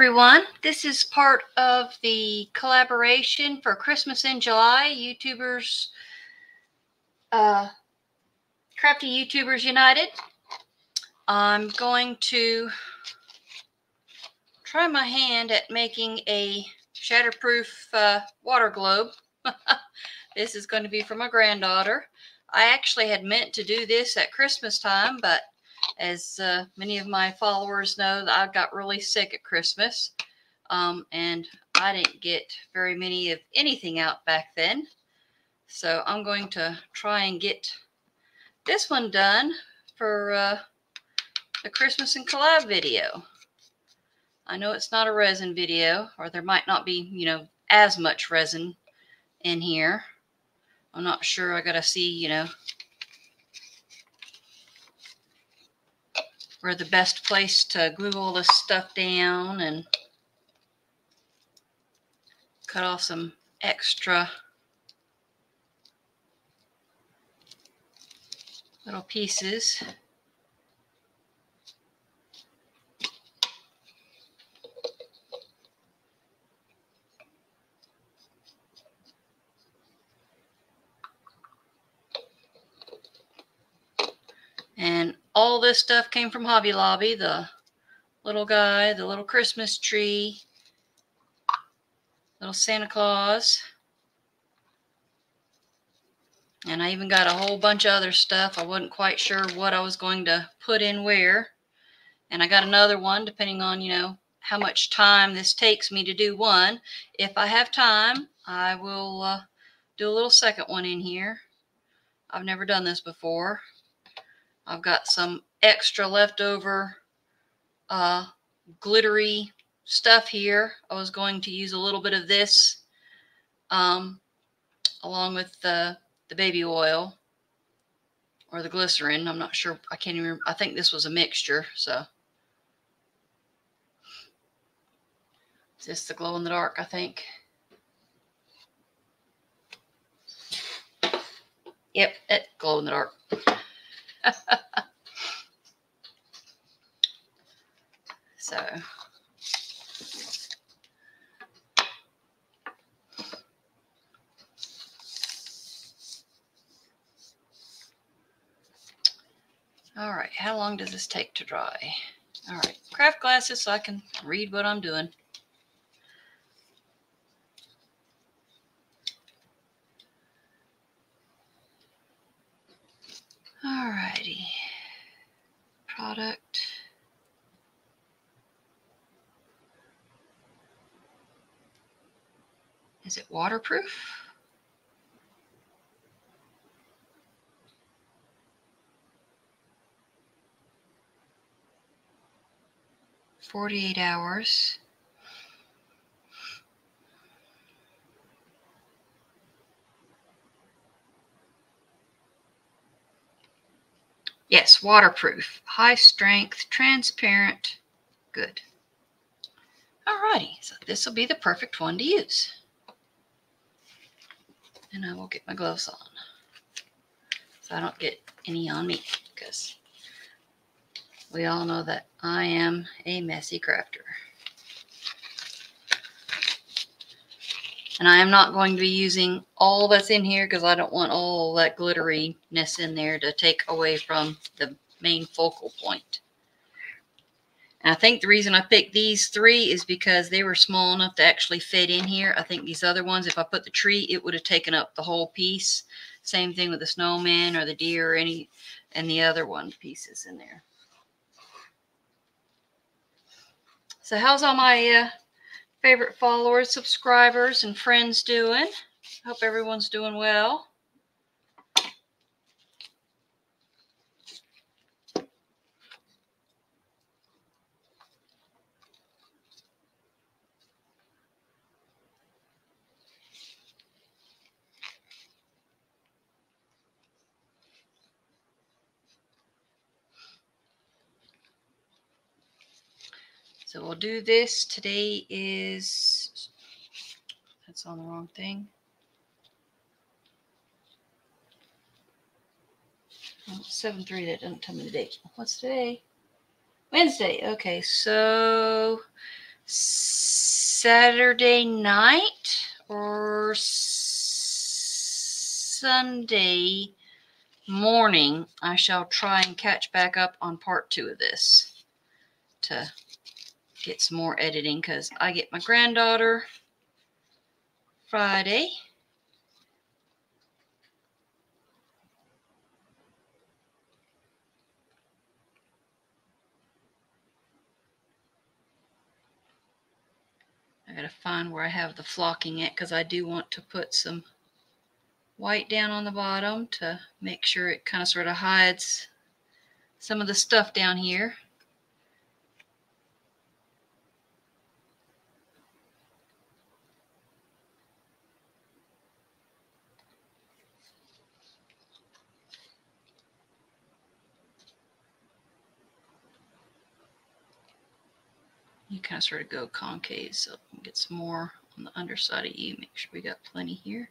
everyone. This is part of the collaboration for Christmas in July, YouTubers, Crafty YouTubers United. I'm going to try my hand at making a shatterproof water globe. This is going to be for my granddaughter. I actually had meant to do this at Christmas time, but as many of my followers know, I got really sick at Christmas, and I didn't get very many of anything out back then. So I'm going to try and get this one done for the Christmas and collab video. I know it's not a resin video, or there might not be, you know, as much resin in here. I'm not sure. I gotta see, you know, where the best place to glue all this stuff down and cut off some extra little pieces. And all this stuff came from Hobby Lobby. The little guy, the little Christmas tree, little Santa Claus. And I even got a whole bunch of other stuff. I wasn't quite sure what I was going to put in where. And I got another one, depending on, you know, how much time this takes me to do one. If I have time, I will do a little second one in here. I've never done this before. I've got some extra leftover glittery stuff here. I was going to use a little bit of this along with the baby oil or the glycerin. I'm not sure. I can't even remember. I think this was a mixture. So is this the glow in the dark? I think. Yep, it glow in the dark. So all right, how long does this take to dry? All right, craft glasses so I can read what I'm doing. All righty, product. Is it waterproof? "48 hours. Yes, waterproof. High strength, transparent. Good. Alrighty, so this will be the perfect one to use. And I will get my gloves on so I don't get any on me, because we all know that I am a messy crafter. And I am not going to be using all that's in here because I don't want all that glitteriness in there to take away from the main focal point. And I think the reason I picked these three is because they were small enough to actually fit in here. I think these other ones, if I put the tree, it would have taken up the whole piece. Same thing with the snowman or the deer or any and the other one pieces in there. So how's all my favorite followers, subscribers, and friends doing? Hope everyone's doing well. So we'll do this. Today is, that's on the wrong thing. Oh, 7/3, that doesn't tell me the date. What's today? Wednesday. Okay, so Saturday night or Sunday morning, I shall try and catch back up on part 2 of this to get some more editing, because I get my granddaughter Friday. I gotta find where I have the flocking at, because I do want to put some white down on the bottom to make sure it kind of sort of hides some of the stuff down here. You kind of sort of go concave, so get some more on the underside of you. Make sure we got plenty here.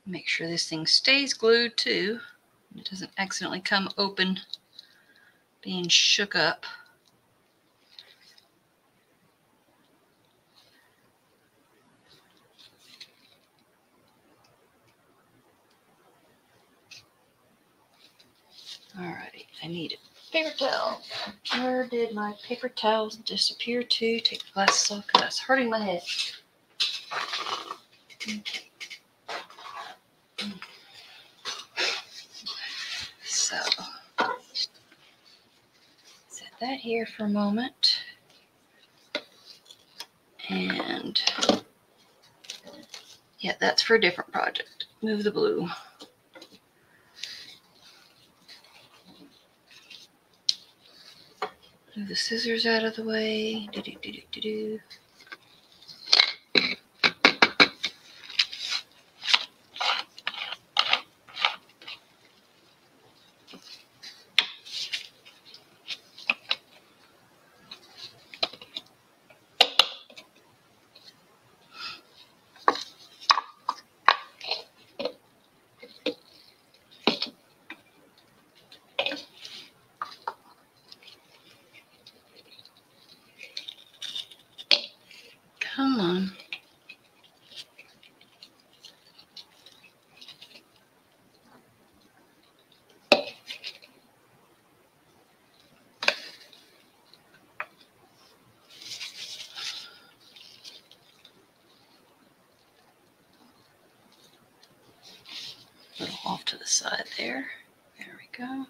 Make sure this thing stays glued too. It doesn't accidentally come open being shook up. Alrighty, I need a paper towel. Where did my paper towels disappear to? Take the glasses off because that's hurting my head. So, set that here for a moment. And, yeah, that's for a different project. Move the blue. Move the scissors out of the way. Do-do-do-do-do-do. Come on. A little off to the side there. There we go.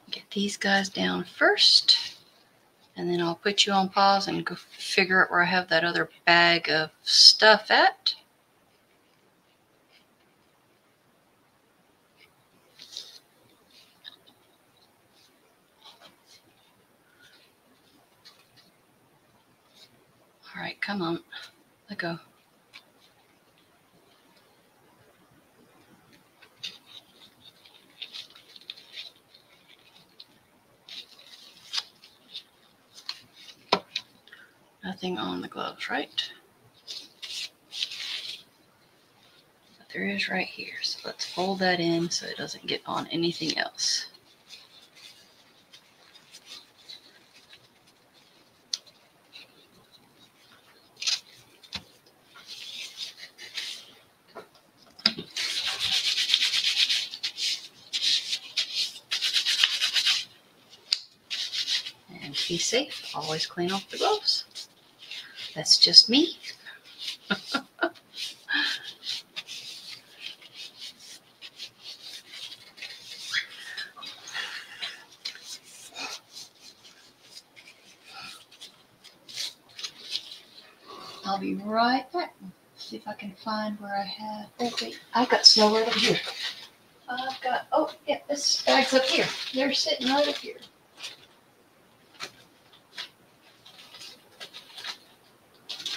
Get these guys down first, and then I'll put you on pause and go figure out where I have that other bag of stuff at. All right, come on, let go. Nothing on the gloves, right? But there is right here, so let's fold that in so it doesn't get on anything else. And be safe, always clean off the gloves. That's just me. I'll be right back. See if I can find where I have. Oh, wait. I've got snow right up here. I've got, oh, yeah, this bag's up here. They're sitting right up here.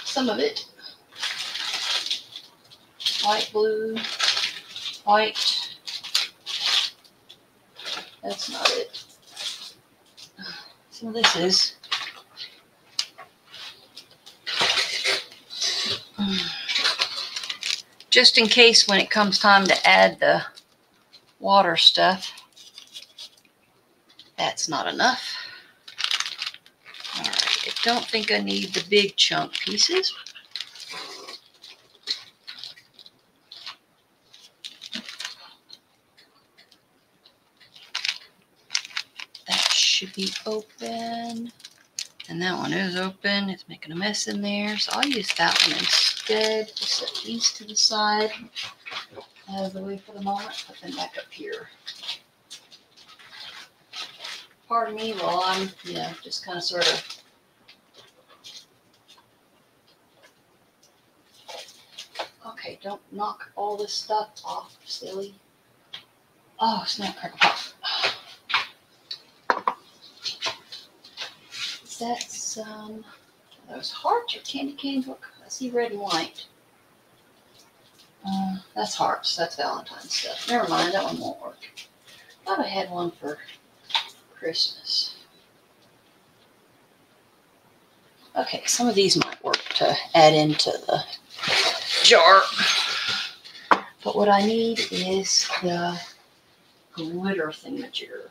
Some of it. White, blue, white. That's not it. Some of this is. Just in case when it comes time to add the water stuff, that's not enough. All right, I don't think I need the big chunk pieces. That should be open. And that one is open. It's making a mess in there. So I'll use that one instead. Just set these to the side. Out of the way for the moment. Put them back up here. Pardon me while I'm, just kind of sort of. Okay, don't knock all this stuff off, silly. Oh, snap, crackle, pop. Is that some, those hearts or candy canes? Look, I see red and white. That's hearts. That's Valentine's stuff. Never mind, that one won't work. Thought I had one for Christmas. Okay, some of these might work to add into the jar. But what I need is the glitter thingamajigger.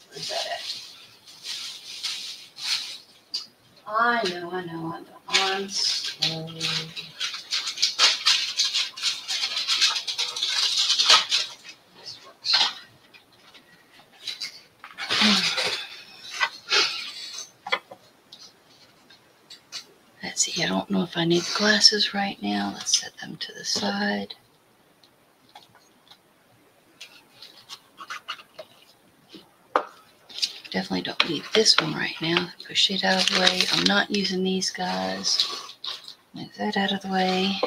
Where's that at? I know. I'm slow. This works. Let's see, I don't know if I need the glasses right now. Let's set them to the side. Definitely don't need this one right now. Push it out of the way. I'm not using these guys. Move that out of the way.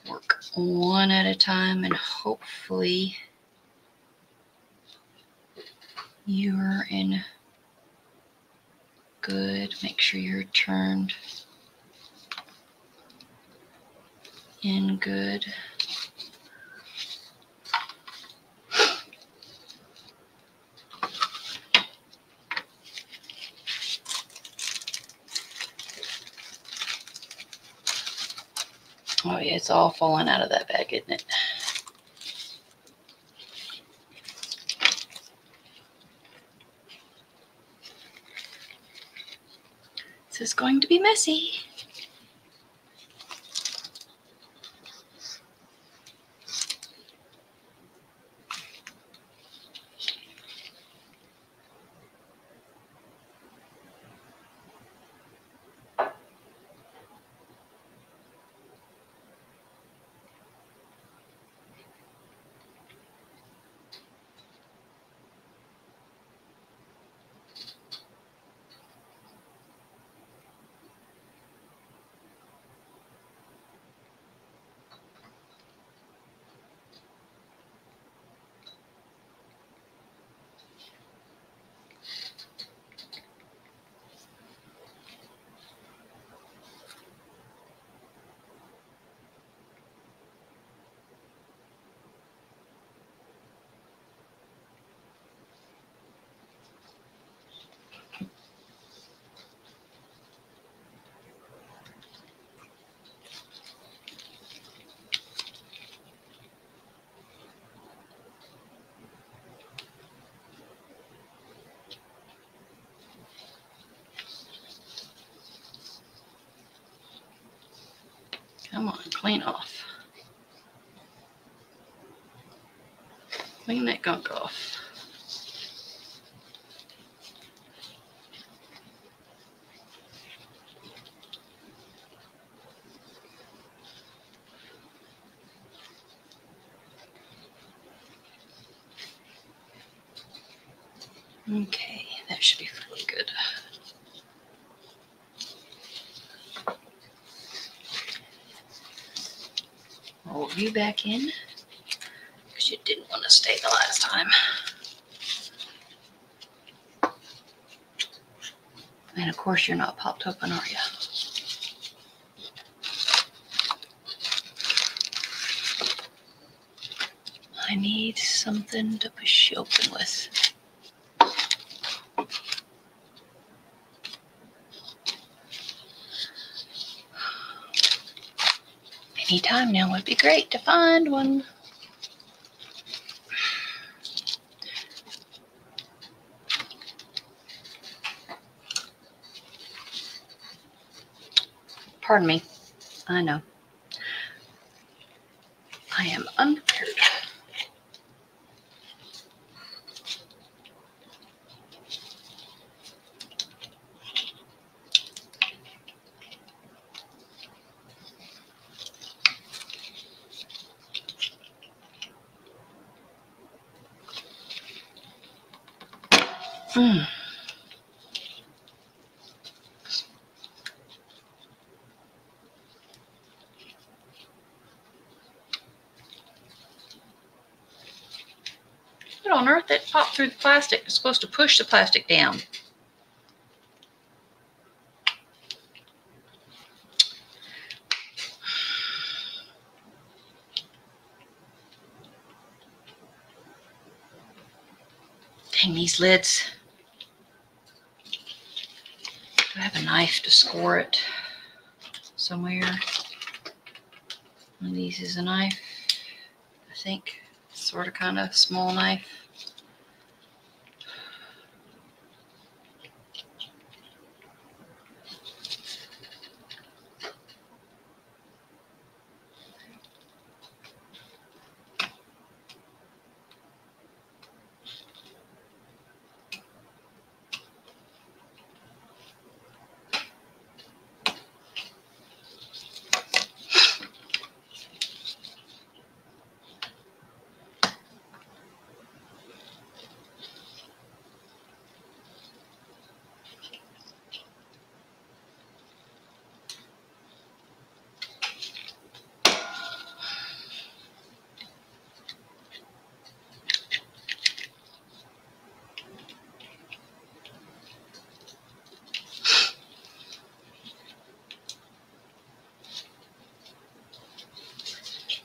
Work one at a time and hopefully you're in good. Make sure you're turned in good. Oh yeah, it's all falling out of that bag, isn't it? This is going to be messy. Come on, clean off. Clean that gunk off. Okay, that should be fairly good. put you back in because you didn't want to stay the last time. And of course you're not popped open, are you? I need something to push you open with. Any time now would be great to find one. Pardon me. I know. I am unprepared. What on earth that popped through the plastic? It's supposed to push the plastic down. Dang, these lids. Do I have a knife to score it somewhere? One of these is a knife, I think. Sort of kind of small knife.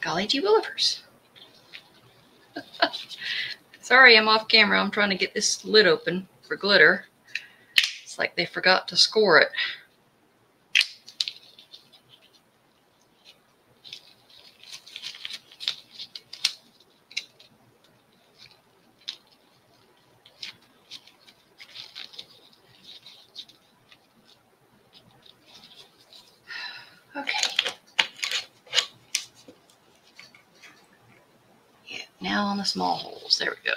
Golly gee willikers. Sorry, I'm off camera. I'm trying to get this lid open for glitter. It's like they forgot to score it. Okay. Yeah, now on the small holes. There we go.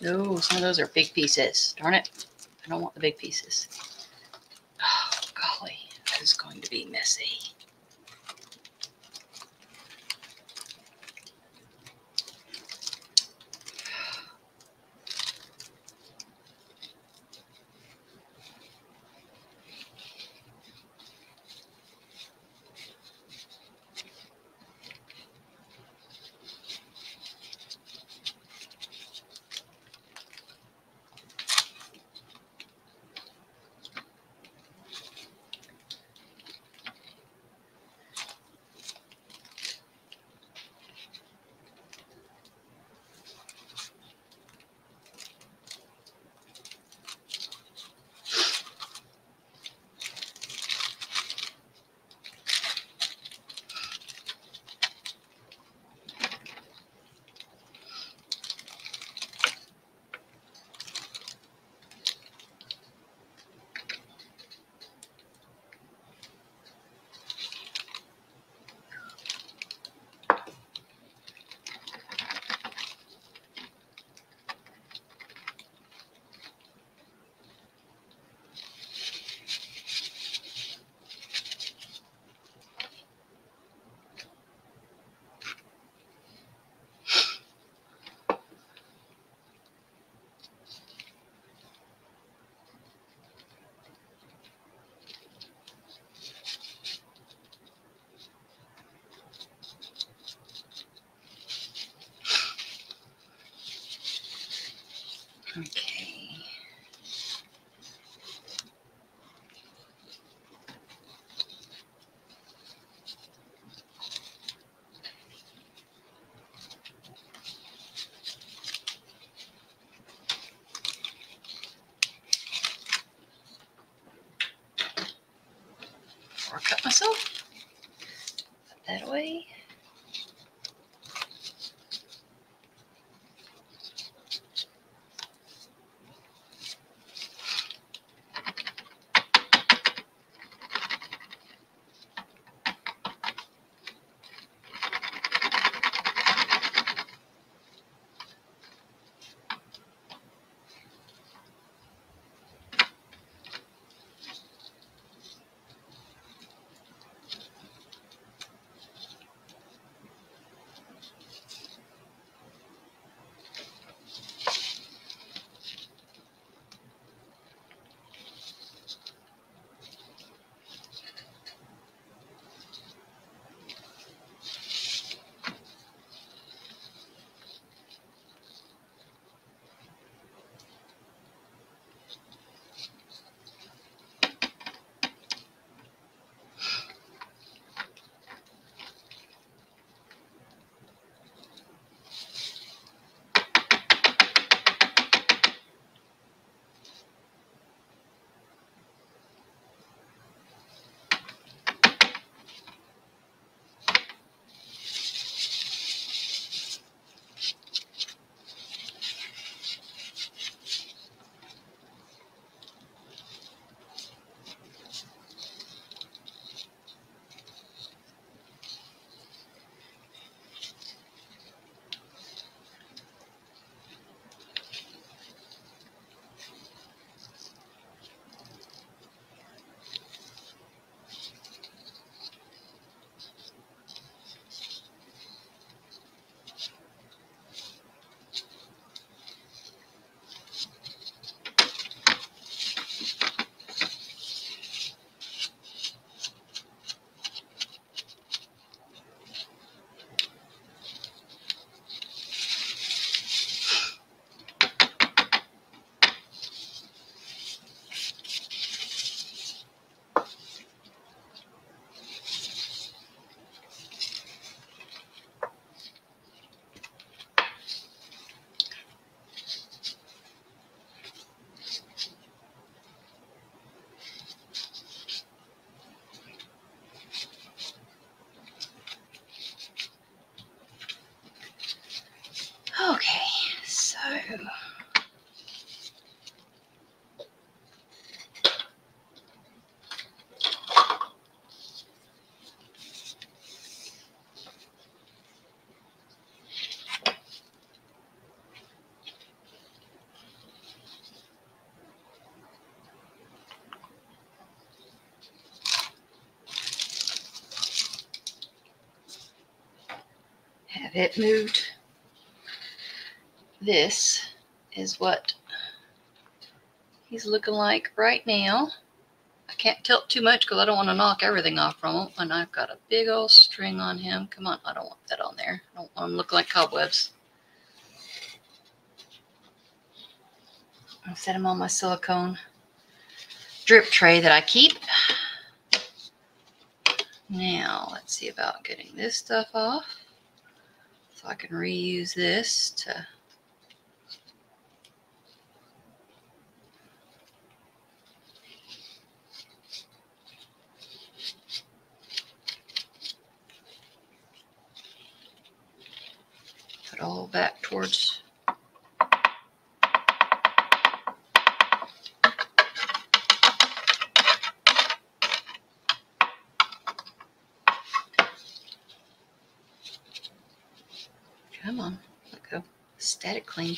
Oh, some of those are big pieces. Darn it. I don't want the big pieces. Oh, golly. That is going to be messy. before I cut myself. Put that away. Okay, so have it moved. This is what he's looking like right now. I can't tilt too much because I don't want to knock everything off from him. And I've got a big old string on him. Come on, I don't want that on there. I don't want him looking like cobwebs. I'll set him on my silicone drip tray that I keep. Now, let's see about getting this stuff off. So I can reuse this to put all back towards come on, let go. Static clean.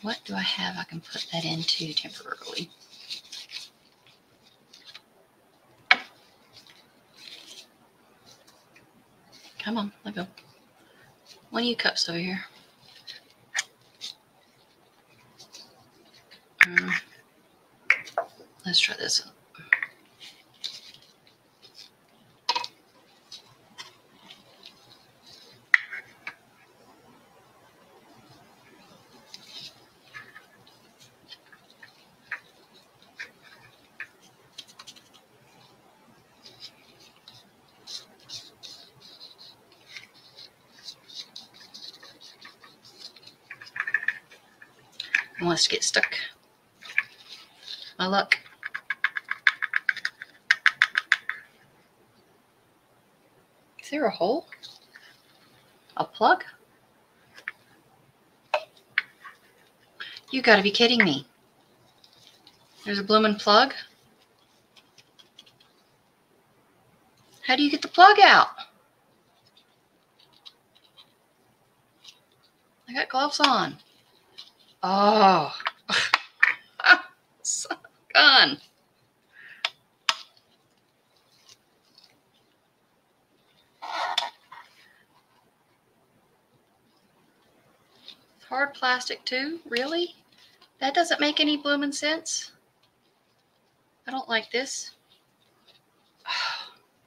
What do I have I can put that into temporarily? Come on, let go. One of you cups over here. Let's try this one. wants to get stuck. My luck. Is there a hole? A plug? You gotta be kidding me. There's a bloomin' plug? How do you get the plug out? I got gloves on. Oh. Son of a gun. It's hard plastic too? Really? That doesn't make any bloomin' sense. I don't like this.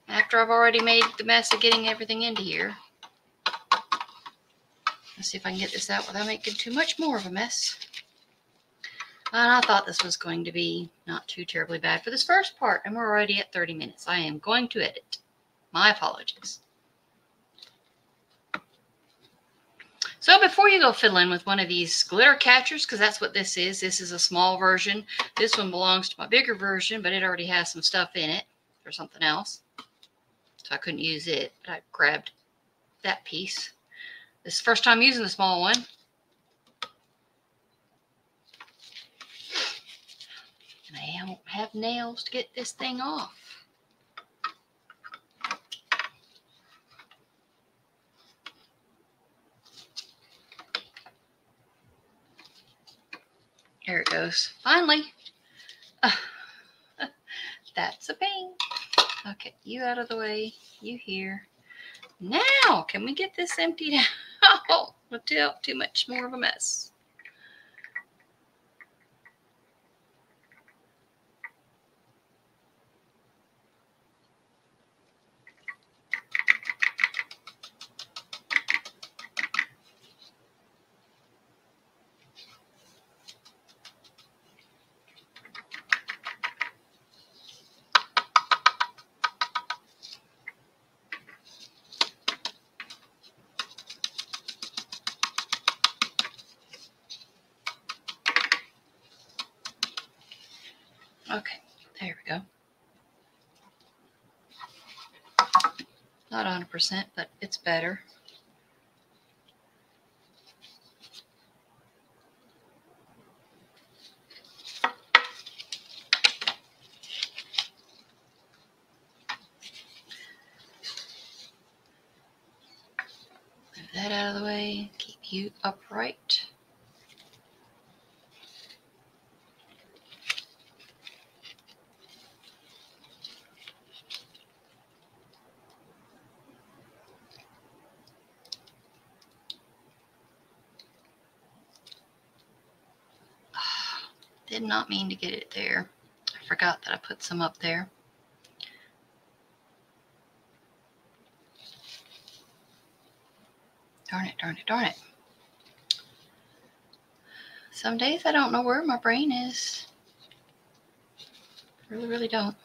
After I've already made the mess of getting everything into here. Let's see if I can get this out without making too much more of a mess. And I thought this was going to be not too terribly bad for this first part, and we're already at 30 minutes. I am going to edit. My apologies. So before you go fiddling with one of these glitter catchers, because that's what this is a small version. This one belongs to my bigger version, but it already has some stuff in it or something else. So I couldn't use it, but I grabbed that piece. This is the first time using the small one. And I don't have nails to get this thing off. There it goes. Finally. That's a pain. Okay, you out of the way. You here. Now, can we get this emptied out without too much more of a mess? Okay, there we go. Not 100%, but it's better. Move that out of the way. Keep you upright. Did not mean to get it there. I forgot that I put some up there. Darn it, darn it, darn it. Some days I don't know where my brain is. I really, really don't.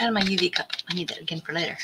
had my UV cup. I need that again for later.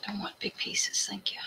Don't want big pieces, thank you.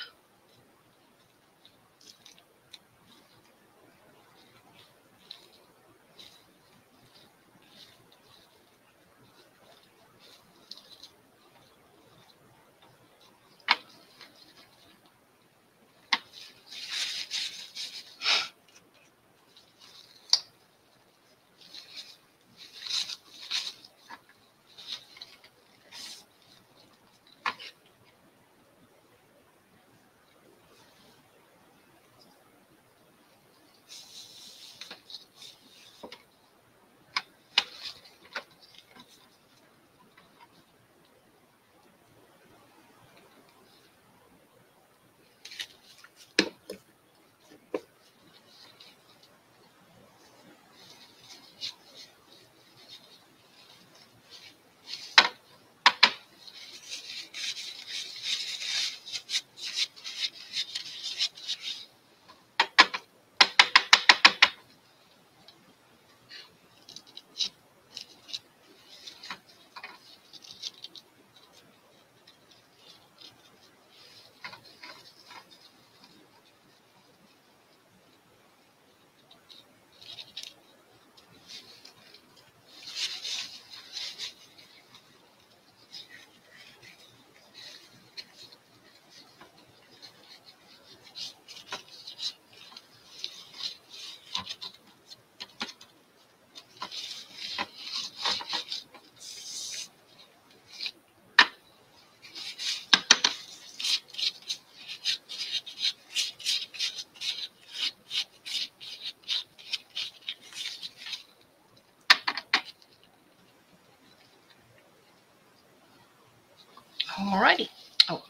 Alrighty. Oh,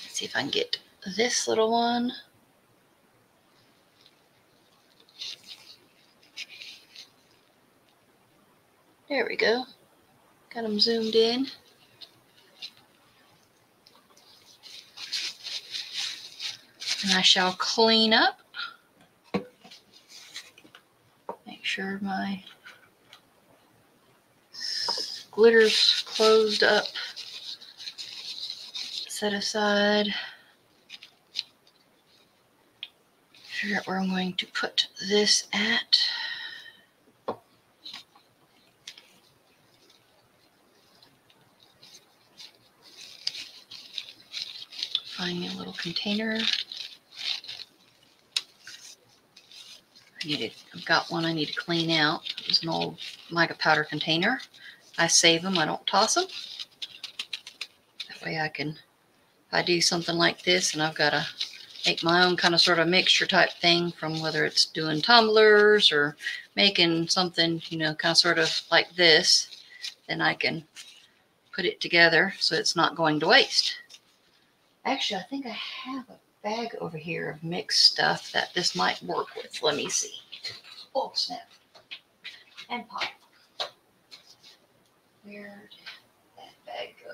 let's see if I can get this little one. There we go. Got them zoomed in. And I shall clean up. Make sure my glitter's closed up. Set aside. Figure out where I'm going to put this at. Find me a little container. I've got one I need to clean out. It's an old mica powder container. I save them, I don't toss them. That way I can, if I do something like this and I've got to make my own kind of sort of mixture type thing, from whether it's doing tumblers or making something, you know, kind of sort of like this, then I can put it together so it's not going to waste. Actually, I think I have a bag over here of mixed stuff that this might work with. Let me see. Oh, snap. and pop. Where did that bag go?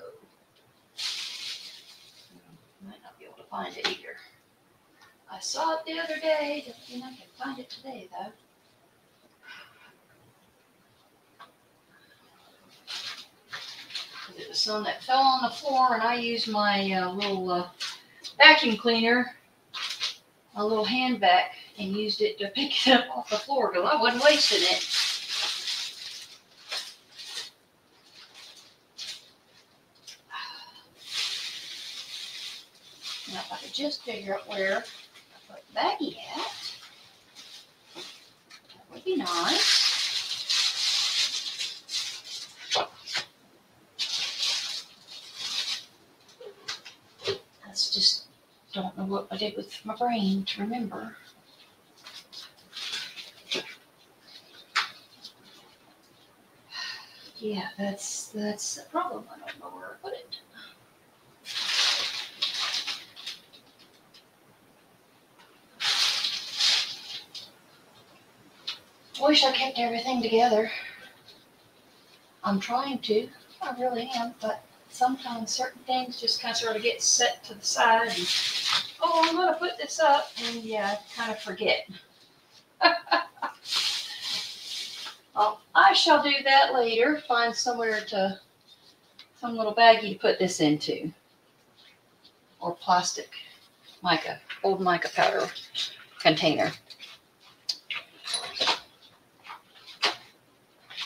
Might not be able to find it either. I saw it the other day. Don't mean I can find it today, though. It was some that fell on the floor, and I used my little vacuum cleaner, a little hand vac, and used it to pick it up off the floor because I wasn't wasting it. Now, if I could just figure out where I put the baggie at, that would be nice. That's just, don't know what I did with my brain to remember. Yeah, that's the problem. I don't know where I put it. Wish I kept everything together. I'm trying to. I really am, but sometimes certain things just kind of sort of get set to the side and, oh, I'm going to put this up, and yeah, I kind of forget. Well, I shall do that later. Find somewhere to, some little baggie to put this into. Or plastic mica, old mica powder container.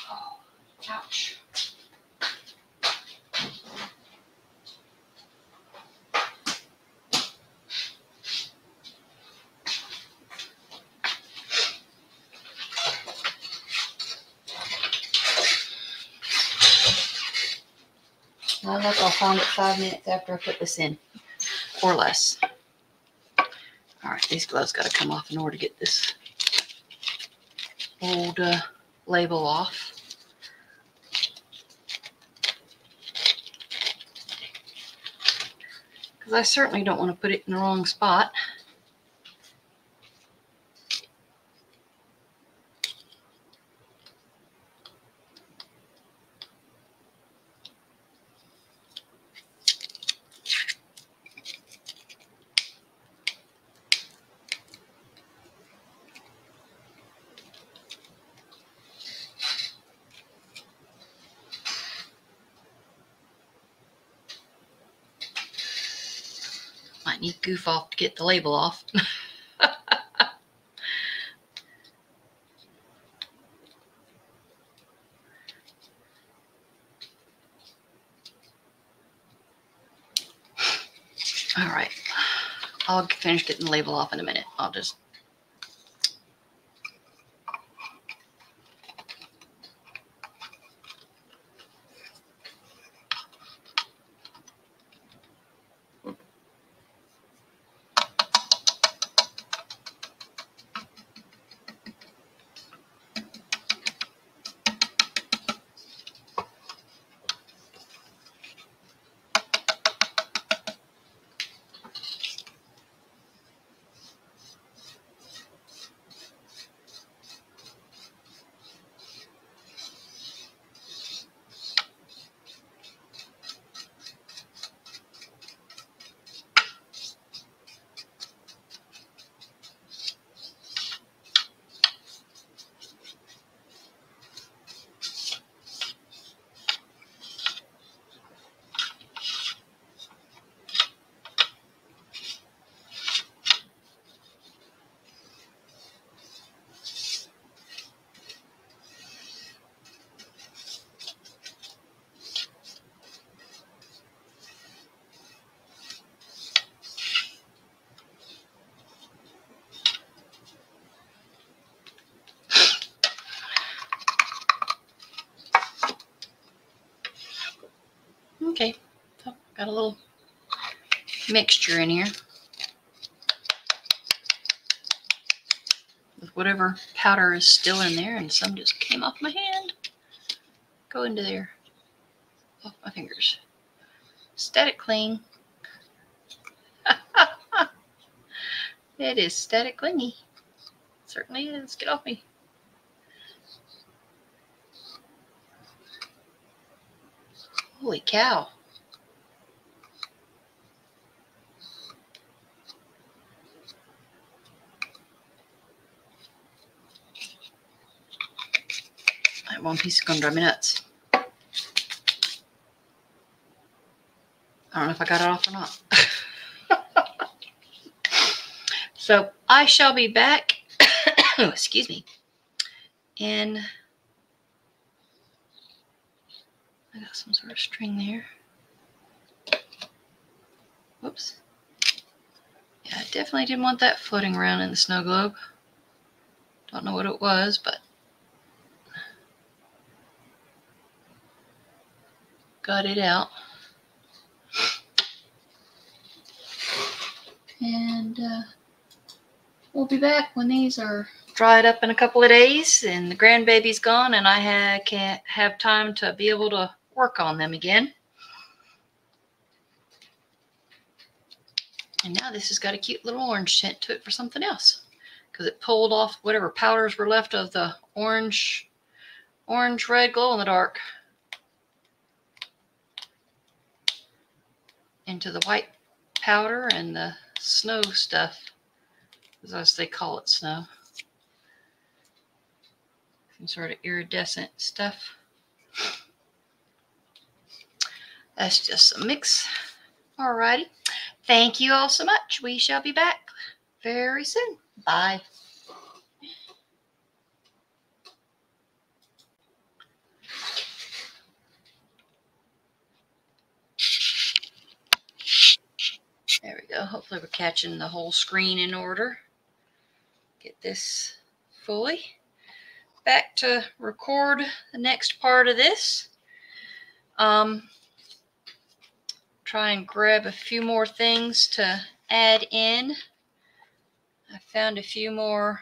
Oh, ouch. I think I'll find it 5 minutes after I put this in, or less. All right, these gloves got to come off in order to get this old label off. Because I certainly don't want to put it in the wrong spot. Might need goof off to get the label off. All right, I'll finish getting the label off in a minute. I'll just okay, so got a little mixture in here with whatever powder is still in there, and some just came off my hand. Go into there, off my fingers. Static cling. It is static clingy. Certainly is. Get off me. Holy cow. That one piece is going to drive me nuts. I don't know if I got it off or not. So I shall be back, excuse me, and I got some sort of string there. Whoops. Yeah, I definitely didn't want that floating around in the snow globe. Don't know what it was, but got it out. And we'll be back when these are dried up in a couple of days and the grandbaby's gone and I can't have time to be able to work on them again. And now this has got a cute little orange tint to it for something else, because it pulled off whatever powders were left of the orange red glow in the dark into the white powder and the snow stuff, as they call it, snow. Some sort of iridescent stuff. That's just a mix. Alrighty. Thank you all so much. We shall be back very soon. Bye. There we go. Hopefully we're catching the whole screen in order. Get this fully. Back to record the next part of this. Try and grab a few more things to add in. I found a few more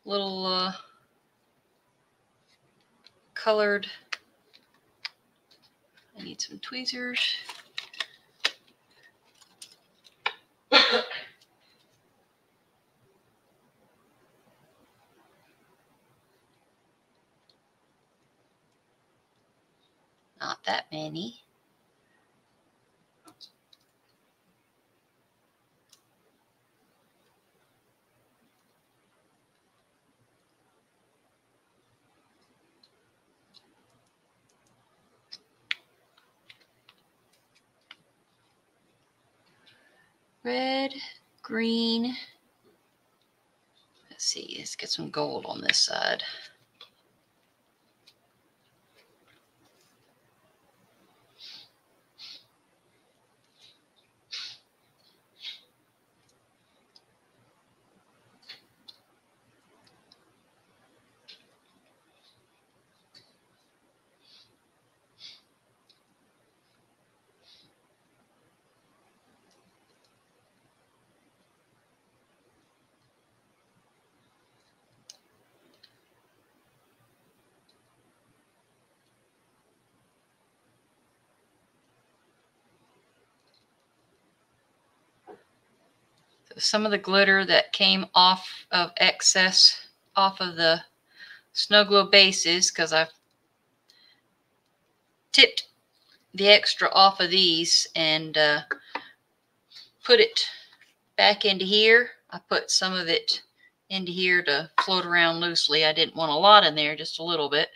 little colored. I need some tweezers. Not that many. Red, green. Let's see, let's get some gold on this side. Some of the glitter that came off of excess off of the snow globe bases, because I've tipped the extra off of these and put it back into here. I put some of it into here to float around loosely. I didn't want a lot in there, just a little bit.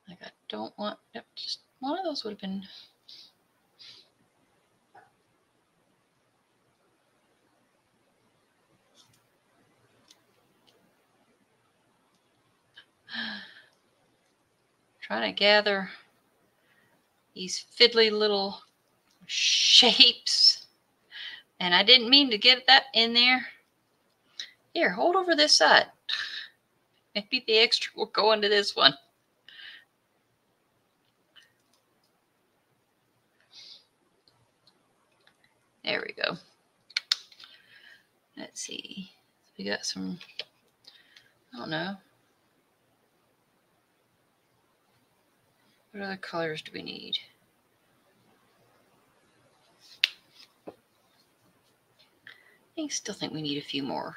Like I don't want, yep, just one of those would have been. Trying to gather these fiddly little shapes. And I didn't mean to get that in there. Here, hold over this side. Maybe the extra will go into this one. There we go. Let's see. We got some, I don't know. What other colors do we need? I still think we need a few more.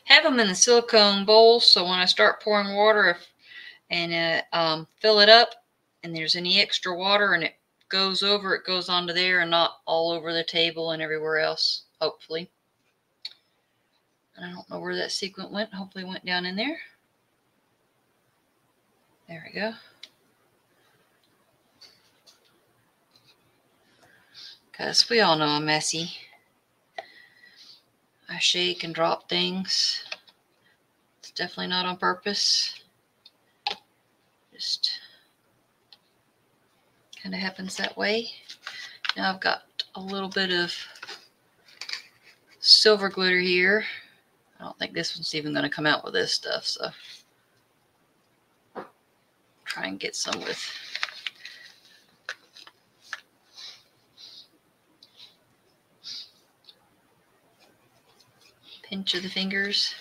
Have them in the silicone bowls, so when I start pouring water and fill it up, and there's any extra water and it goes over, it goes onto there and not all over the table and everywhere else, hopefully. And I don't know where that sequin went. Hopefully it went down in there. There we go. Because we all know I'm messy. I shake and drop things. It's definitely not on purpose. Just kind of happens that way. Now I've got a little bit of silver glitter here. I don't think this one's even going to come out with this stuff, so try and get some with pinch of the fingers.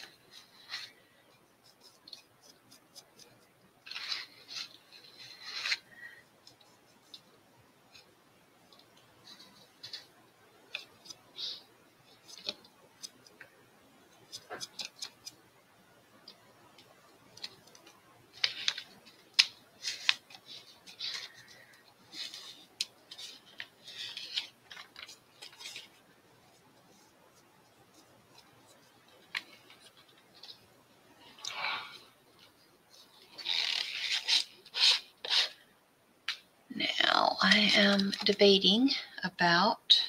Now I am debating about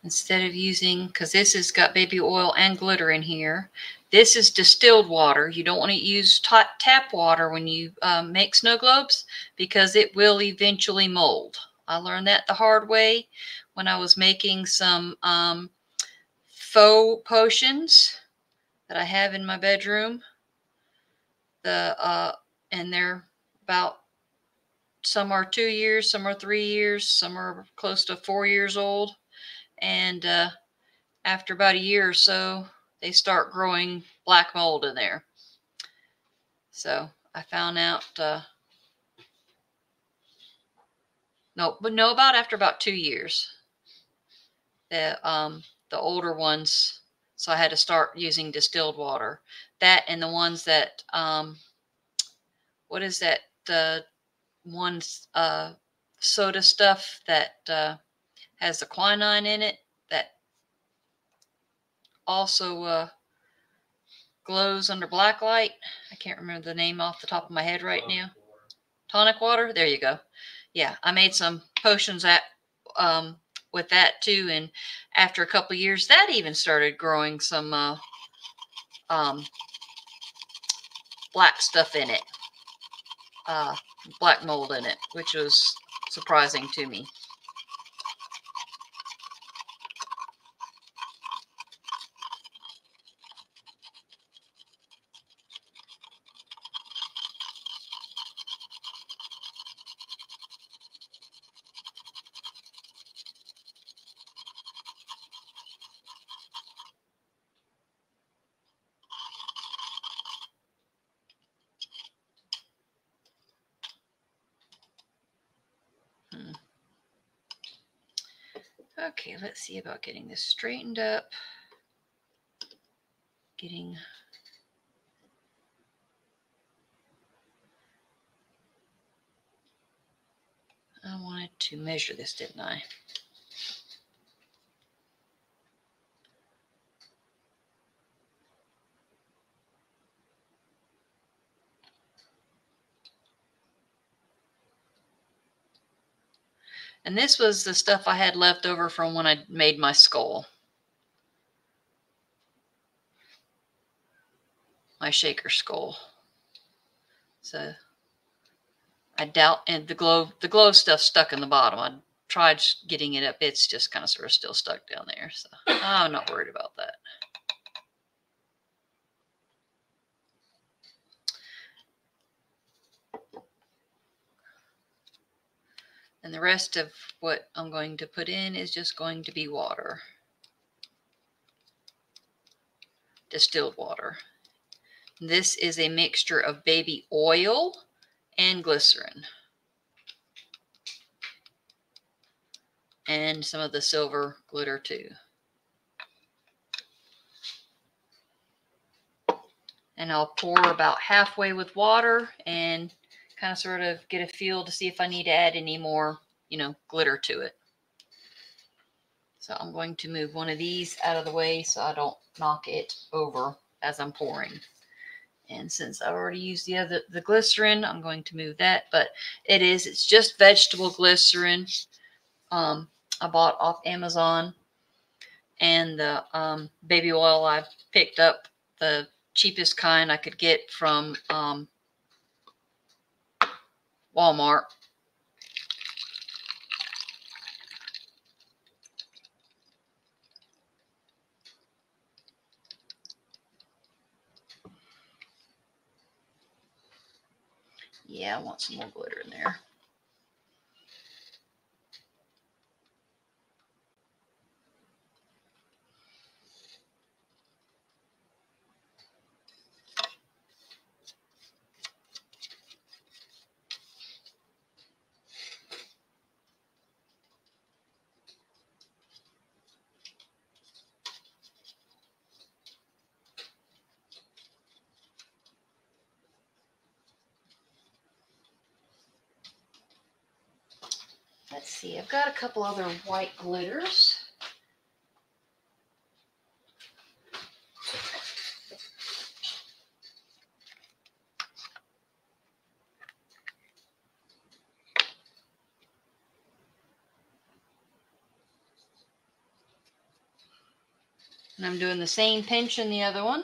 instead of using, because this has got baby oil and glitter in here, this is distilled water. You don't want to use tap water when you make snow globes because it will eventually mold. I learned that the hard way when I was making some faux potions that I have in my bedroom. And they're about, some are 2 years, some are 3 years, some are close to 4 years old. And after about a year or so, they start growing black mold in there. So I found out, about after about 2 years, the older ones. So I had to start using distilled water. That and the ones that, what is that? The one soda stuff that has the quinine in it that also glows under black light. I can't remember the name off the top of my head right now. Tonic water. There you go. Yeah, I made some potions with that too, and after a couple of years, that even started growing some black stuff in it, black mold in it, which was surprising to me. Okay, let's see about getting this straightened up. I wanted to measure this, didn't I? And this was the stuff I had left over from when I made my skull. My shaker skull. So I doubt, and the glow stuff stuck in the bottom. I tried getting it up. It's just kind of sort of still stuck down there. So I'm not worried about that. And the rest of what I'm going to put in is just going to be water. Distilled water. This is a mixture of baby oil and glycerin. And some of the silver glitter too. And I'll pour about halfway with water and kind of sort of get a feel to see if I need to add any more, glitter to it. So I'm going to move one of these out of the way so I don't knock it over as I'm pouring. And since I already used the glycerin, I'm going to move that. But it's just vegetable glycerin. I bought off Amazon. And the baby oil I picked up, the cheapest kind I could get from Walmart. Yeah, I want some more glitter in there. Let's see, I've got a couple other white glitters. And I'm doing the same pinch in the other one.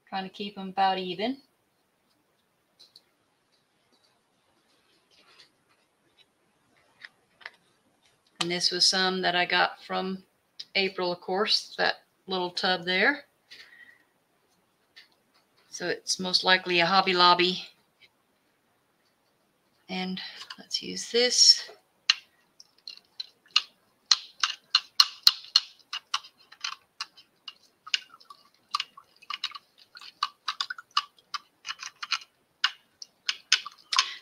Trying to keep them about even. And this was some that I got from April, of course, that little tub there. So it's most likely a Hobby Lobby. And let's use this.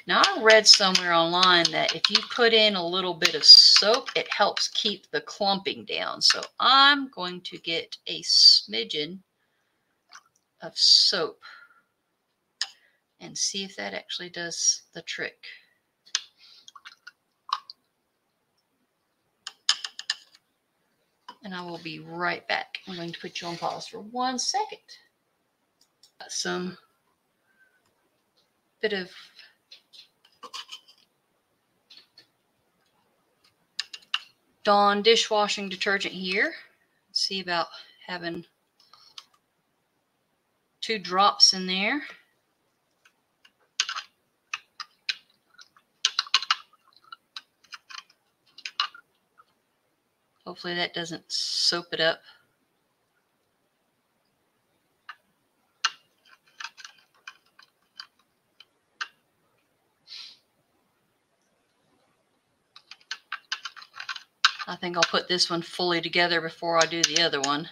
Now, I read somewhere online that if you put in a little bit of soap, it helps keep the clumping down. So I'm going to get a smidgen of soap and see if that actually does the trick. And I will be right back. I'm going to put you on pause for 1 second. Got some bit of Dawn dishwashing detergent here. Let's see about having 2 drops in there. Hopefully that doesn't soap it up. I think I'll put this one fully together before I do the other one.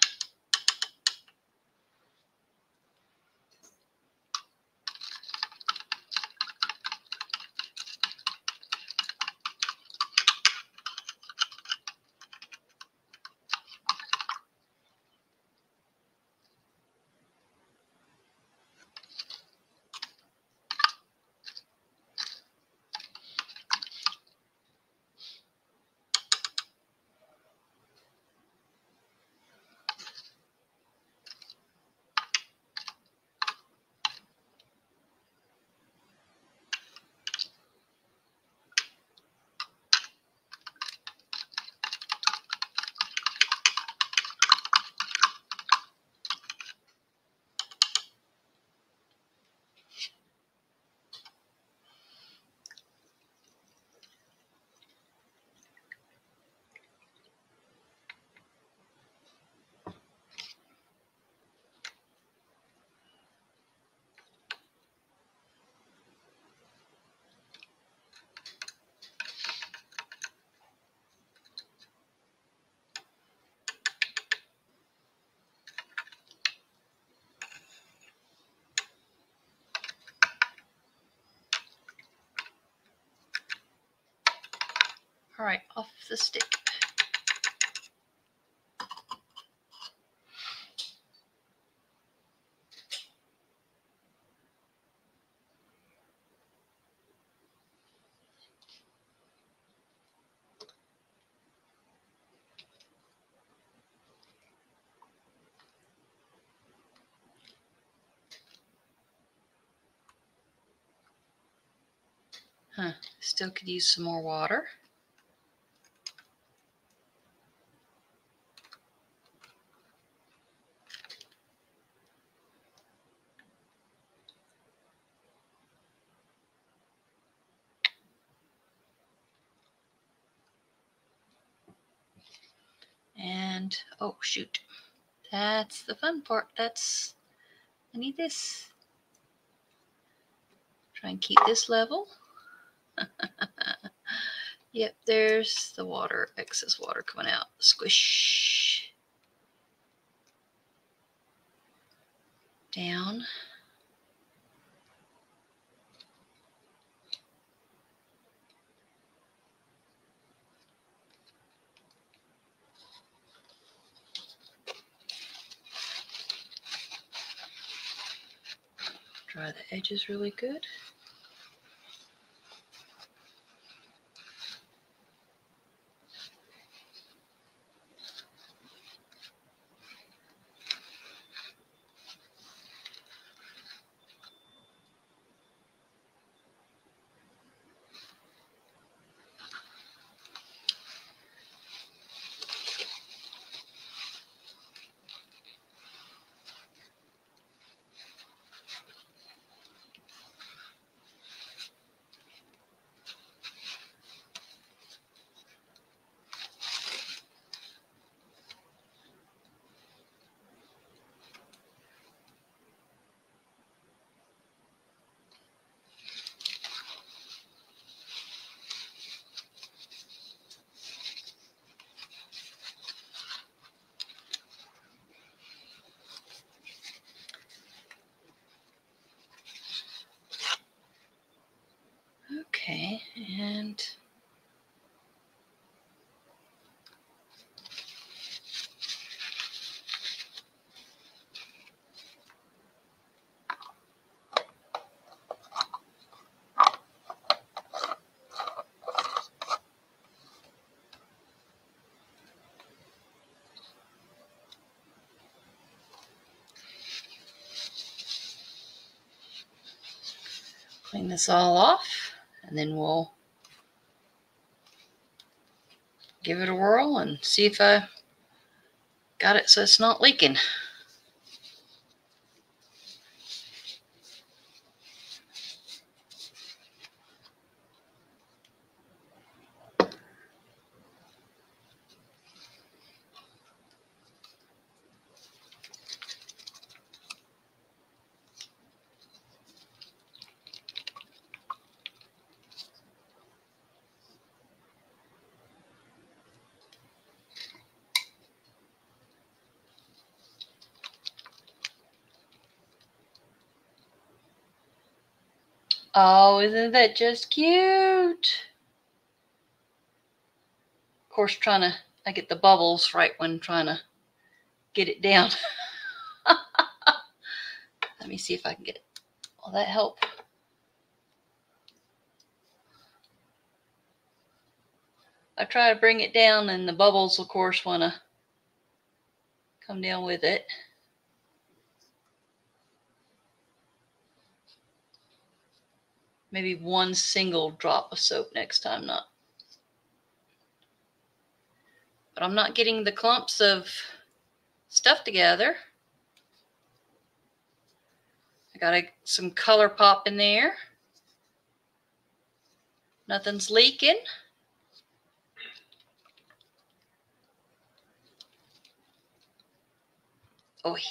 right, off the stick. Still could use some more water. And, oh shoot, that's the fun part. I need this. Try and keep this level. Yep, there's the water, excess water coming out. Squish. Down. Dry the edges really good. Okay, and clean this all off, and then we'll give it a whirl and see if I got it so it's not leaking. Oh, isn't that just cute? Of course, I get the bubbles right when trying to get it down. Let me see if I can get it. Will that help? I try to bring it down, and the bubbles, of course, want to come down with it. Maybe one single drop of soap next time, not. But I'm not getting the clumps of stuff together. I got some color pop in there. Nothing's leaking. Oh, yeah.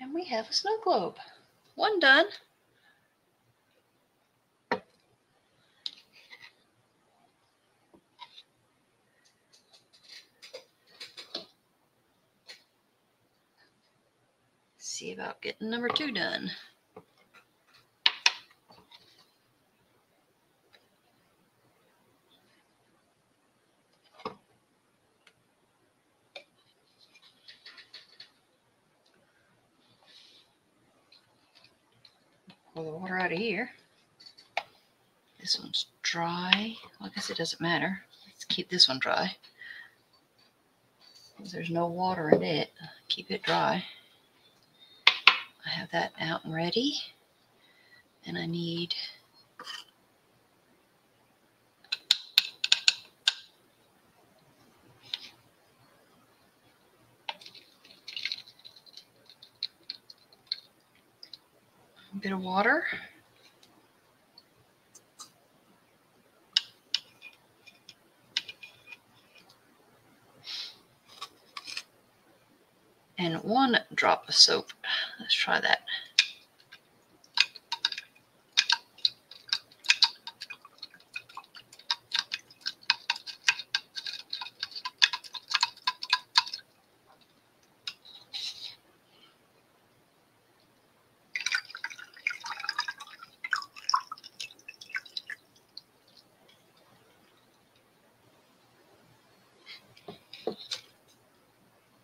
And we have a snow globe. One done. see about getting number 2 done. Pour the water out of here. This one's dry. Well, I guess it doesn't matter. Let's keep this one dry. There's no water in it. Keep it dry. I have that out and ready. And I need a bit of water. And 1 drop of soap. Let's try that.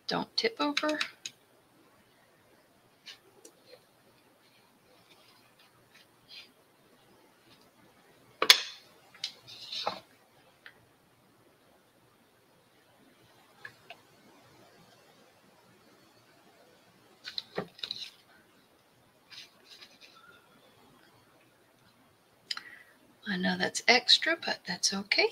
Don't tip over. I know that's extra, but that's okay.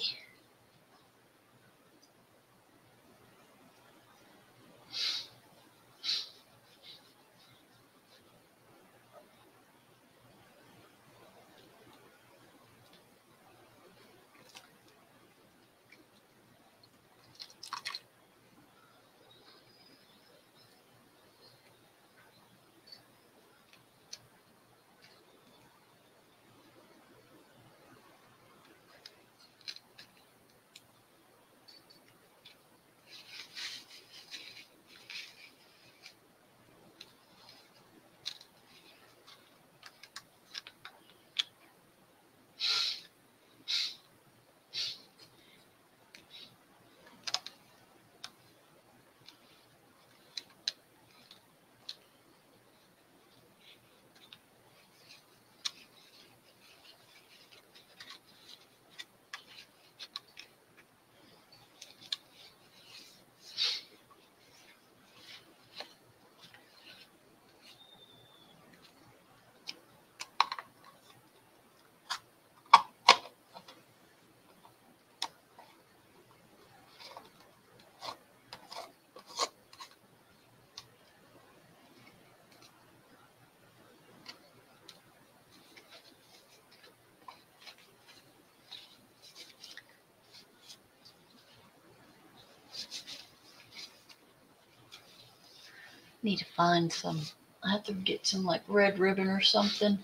Need to find some. I have to get some like red ribbon or something.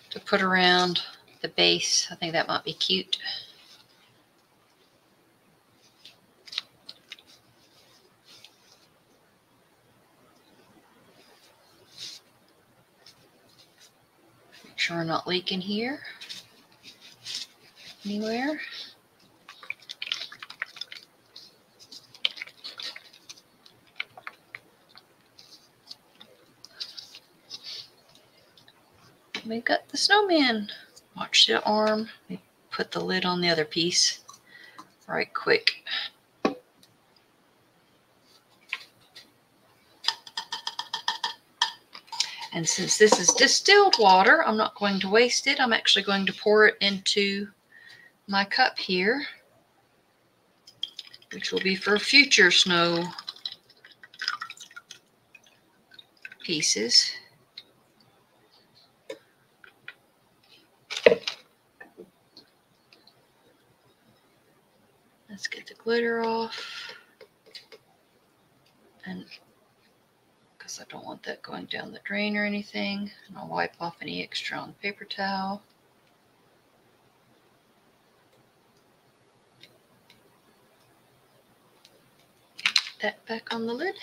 To put around the base. I think that might be cute. Make sure we're not leaking here anywhere. We've got the snowman. Watch the arm. Put the lid on the other piece right quick. And since this is distilled water, I'm not going to waste it. I'm actually going to pour it into my cup here, which will be for future snow pieces. Let's get the glitter off. And because I don't want that going down the drain or anything. And I'll wipe off any extra on the paper towel. that back on the lid.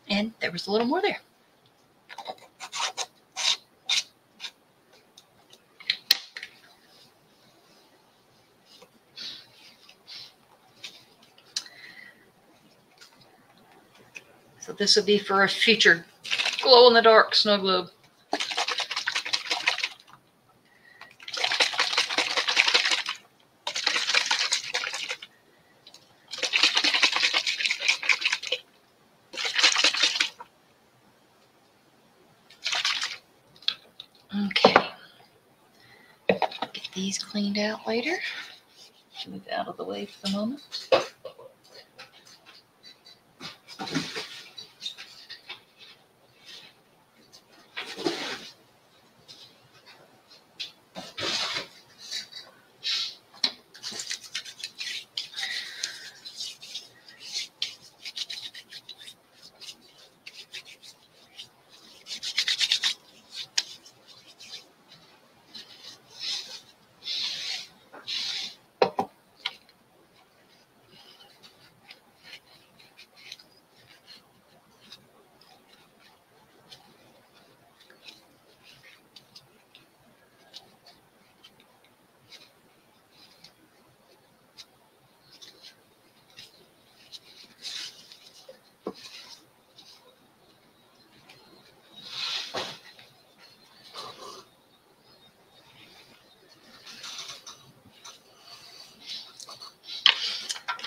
And there was a little more there. So this will be for a future glow-in-the-dark snow globe. Okay, get these cleaned out later. Move out of the way for the moment.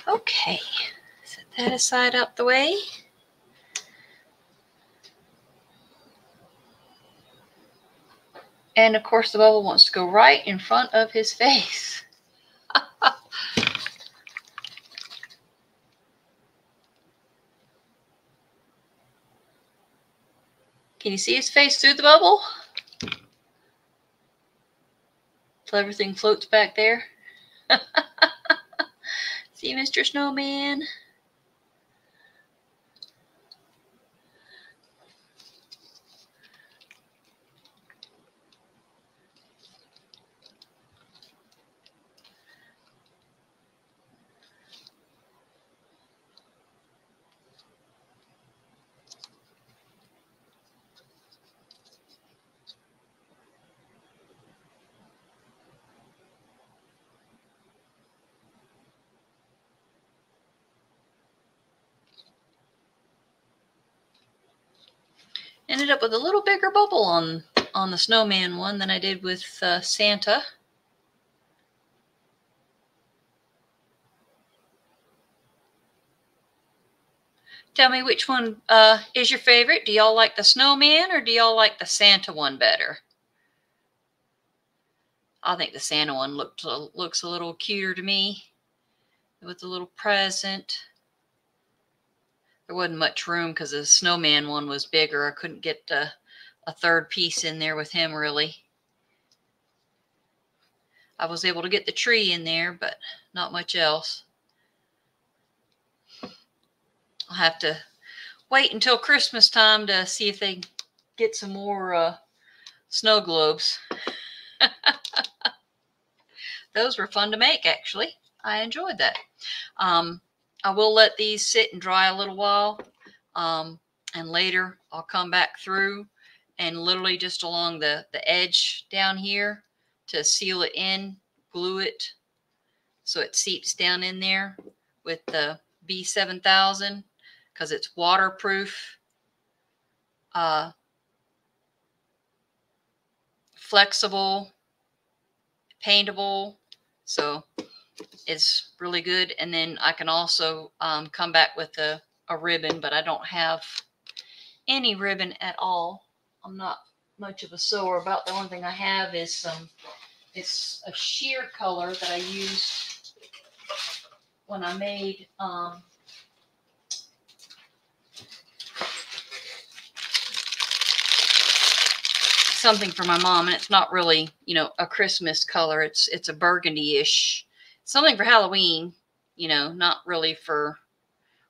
Okay, set that aside out the way. And of course the bubble wants to go right in front of his face. Can you see his face through the bubble? So everything floats back there. See, Mr. Snowman? Ended up with a little bigger bubble on the snowman one than I did with Santa. Tell me which one is your favorite. Do y'all like the snowman or do y'all like the Santa one better? I think the Santa one looks a little cuter to me with a little present. There wasn't much room because the snowman one was bigger. I couldn't get a third piece in there with him, really. I was able to get the tree in there, but not much else. I'll have to wait until Christmas time to see if they get some more snow globes. Those were fun to make, actually. I enjoyed that. I will let these sit and dry a little while, and later I'll come back through and literally just along the edge down here to seal it in, glue it so it seeps down in there with the B7000 because it's waterproof, flexible, paintable, so it's really good. And then I can also come back with a ribbon, but I don't have any ribbon at all. I'm not much of a sewer. About the only thing I have is some It's a sheer color that I used when I made something for my mom, and it's not really, you know, a Christmas color. It's a burgundy-ish, something for Halloween, you know, not really for,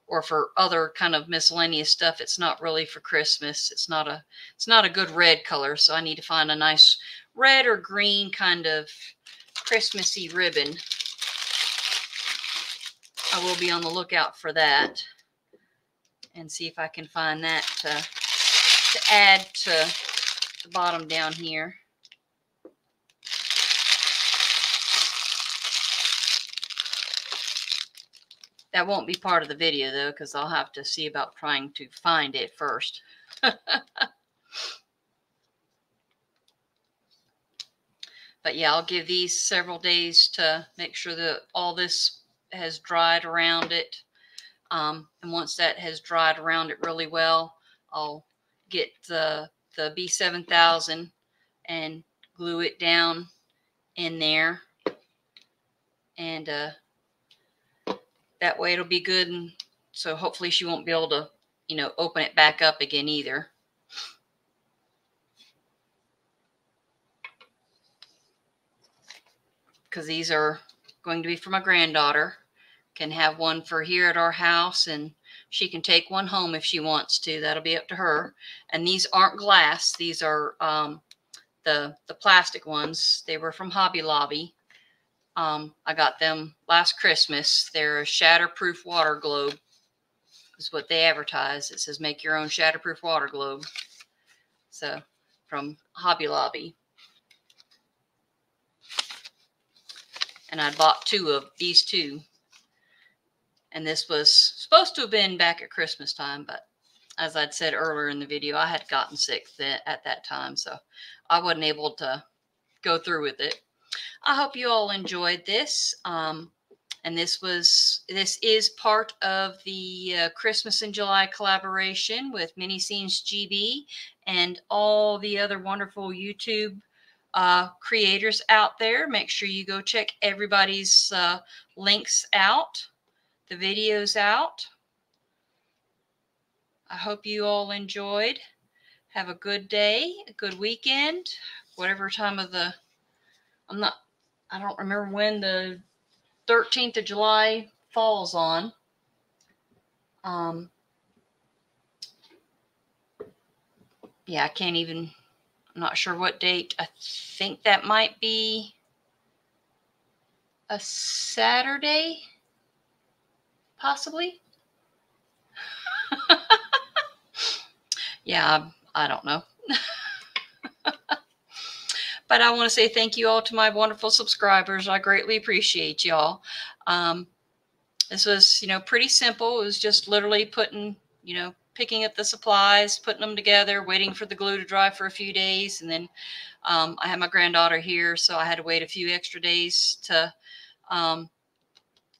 or for other kind of miscellaneous stuff. It's not really for Christmas. It's not a good red color, so I need to find a nice red or green kind of Christmassy ribbon. I will be on the lookout for that and see if I can find that to add to the bottom down here. That won't be part of the video though, because I'll have to see about trying to find it first. But yeah, I'll give these several days to make sure that all this has dried around it. And once that has dried around it really well, I'll get the B7000 and glue it down in there. And that way it'll be good. And so hopefully she won't be able to, you know, open it back up again either. Because these are going to be for my granddaughter. Can have one for here at our house, and she can take one home if she wants to. That'll be up to her. And these aren't glass. These are the plastic ones. They were from Hobby Lobby. I got them last Christmas. They're a shatterproof water globe, is what they advertise. It says make your own shatterproof water globe. So from Hobby Lobby. And I bought two of these two. And this was supposed to have been back at Christmas time, but as I'd said earlier in the video, I had gotten sick at that time, so I wasn't able to go through with it. I hope you all enjoyed this. And this is part of the Christmas in July collaboration with Mini Scenes GB and all the other wonderful YouTube creators out there. Make sure you go check everybody's links out, the videos out. I hope you all enjoyed. Have a good day, a good weekend, whatever time of the, I don't remember when the 13th of July falls on. Yeah, I can't even, I'm not sure what date. I think that might be a Saturday, possibly. Yeah, I don't know. But I want to say thank you all to my wonderful subscribers. I greatly appreciate y'all. This was, you know, pretty simple. It was just literally putting, you know, picking up the supplies, putting them together, waiting for the glue to dry for a few days. And then I had my granddaughter here, so I had to wait a few extra days to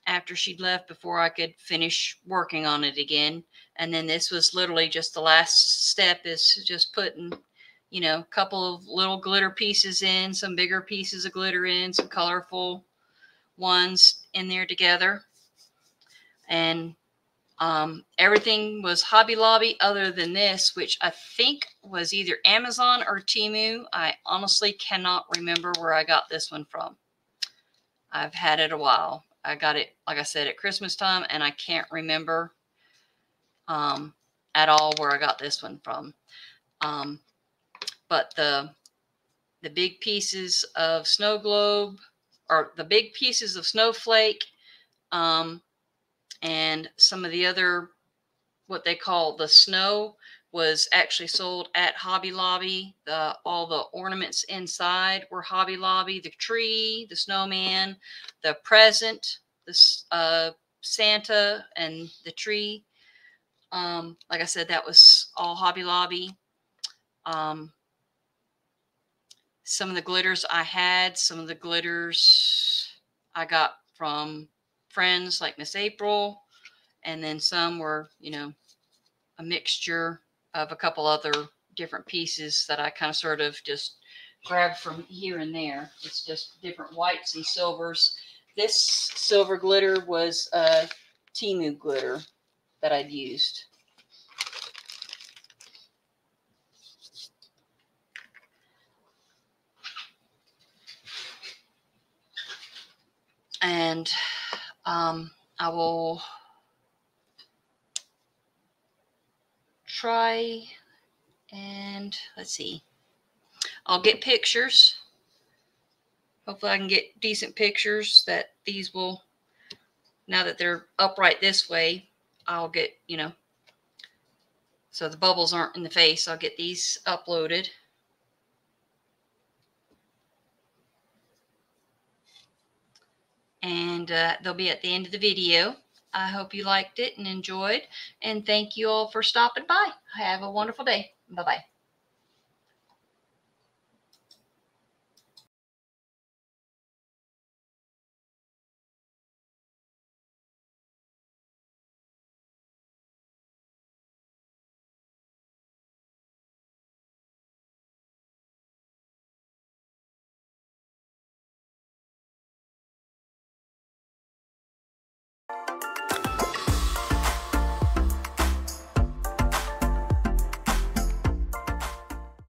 after she'd left before I could finish working on it again. And then this was literally just the last step, is just putting, you know, a couple of little glitter pieces in, some bigger pieces of glitter in, some colorful ones in there together. And everything was Hobby Lobby other than this, which I think was either Amazon or Temu. I honestly cannot remember where I got this one from. I've had it a while. I got it, like I said, at Christmas time, and I can't remember at all where I got this one from. But the big pieces of snow globe, or the big pieces of snowflake, and some of the other, what they call the snow, was actually sold at Hobby Lobby. All the ornaments inside were Hobby Lobby. The tree, the snowman, the present, the Santa, and the tree. Like I said, that was all Hobby Lobby. Some of the glitters I had, some of the glitters I got from friends like Miss April, and then some were, you know, a mixture of a couple other different pieces that I kind of sort of just grab from here and there. It's just different whites and silvers. This silver glitter was Temu glitter that I'd used. And I will try and let's see. I'll get pictures. Hopefully I can get decent pictures that these will, now that they're upright this way, I'll get, you know, so the bubbles aren't in the face. I'll get these uploaded. And they'll be at the end of the video. I hope you liked it and enjoyed. And thank you all for stopping by. Have a wonderful day. Bye-bye.